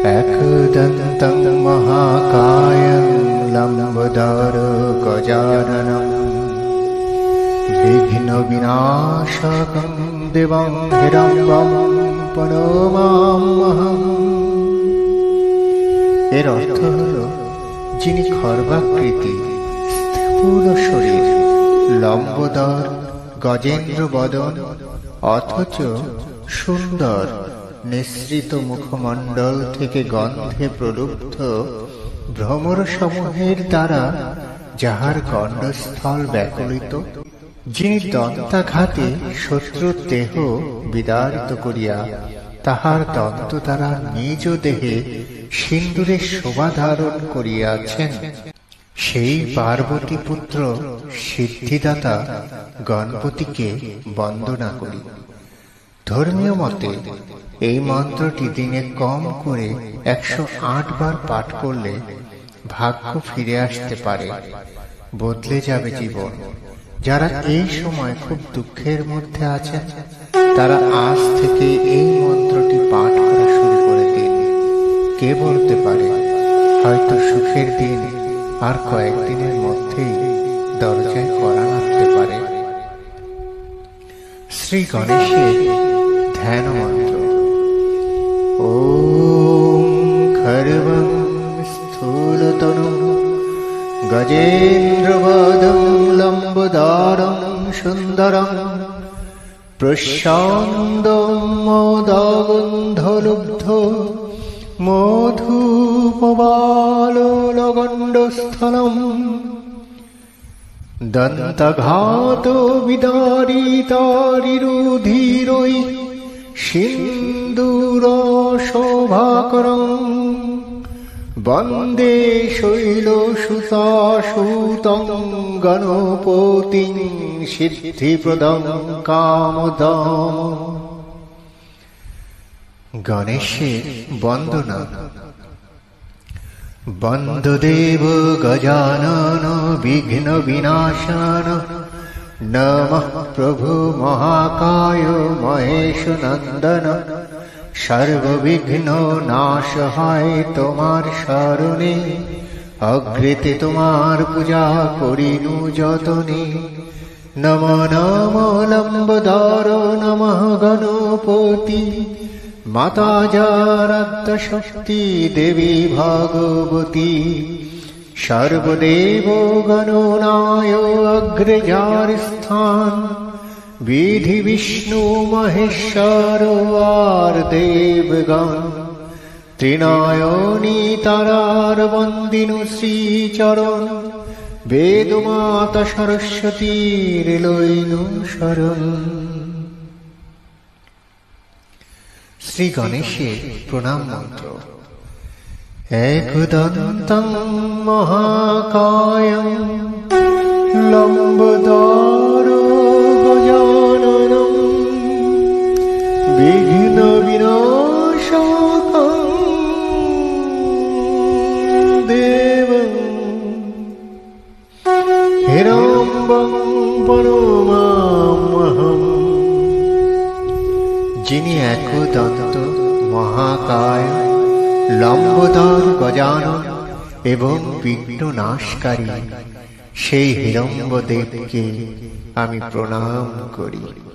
एकदन्तं महाकायं लम्बोदरगजाननं विघ्नविनाशकं देवं हिरण्यं प्रणमाम्यहम्। এর অর্থ হল যিনি খর্বাকৃতি, স্থূল শরীর, লম্বোদর, গজেন্দ্র বদন, অথচ সুন্দর নিঃসৃত মুখমণ্ডল থেকে গন্ধে প্রলুব্ধ ভ্রমর সমূহের দ্বারা যাহার গণ্ডস্থল ব্যাকুলিত, যিনি দন্তাঘাতে শত্রুর দেহ বিদারিত করিয়া তাহার দন্ত দ্বারা নিজ দেহে সিন্দুরের শোভা ধারণ করিয়াছেন, সেই পার্বতী পুত্র সিদ্ধিদাতা গণপতিকে বন্দনা করি। ধর্মীয় মতে এই মন্ত্রটি দিনে কম করে 108 বার পাঠ করলে ভাগ্য ফিরে আসতে পারে, বদলে যাবে জীবন। যারা এই সময় খুব দুঃখের মধ্যে আছেন তারা আজ থেকে এই মন্ত্রটি পাঠ করা শুরু করে দিন। কে বলতে পারে, হয়তো সুখের দিন আর কয়েকদিনের মধ্যেই দরজায় কড়া নাড়তে পারে। শ্রী গণেশের ধ্যান মন্ত্র। ওম খর্বং স্থূলতনুং গজেন্দ্রবদং লম্বোদরং সুন্দরং প্রশান্তং মোদগন্ধলুব্ধ মধুপবালোলগণ্ডস্থলম দন্তঘাত বিদারিতারিরুধিরৈ সিন্দুর শোভাকরং বন্দে শৈলসুতাসুতং গণপতিং সিদ্ধিপ্রদং কামদম। গণেশের বন্দনা। বন্দদেব গজানন বিঘ্ন বিনাশন নমঃ প্রভু মহাকায় মহেশ নন্দন। সর্ববিঘ্ন নাশ হয় তোমার শরণে, অগ্রেতে তোমার পূজা করিনু যতনে। নম নম লম্বোদর নমঃ গণপতি, মাতা যারাদ্য শক্তি দেবী ভগবতী। সর্বদেব গণনায় অগ্রে যার স্থান, বিধি বিষ্ণু মহেশ্বর আর দেবগণ। ত্রিনয়নী তারার বন্দিনু শ্রীচরণ, বেদমাতা সরস্বতীর লইনু শরণ। শ্রী গণেশের প্রণাম মন্ত্র। একদন্तं মহাকায়ং লম্বোদরো গজাননং বিঘ্ন বিনাশকং দেবং হিরণ্যং প্ৰণমাম্যহम्। যিনি একদন্ত, মহাকায়, লম্বোদর, গজানন এবং বিঘ্ন নাশকারী, সেই হিরণ্যদেবকে আমি প্রণাম করি।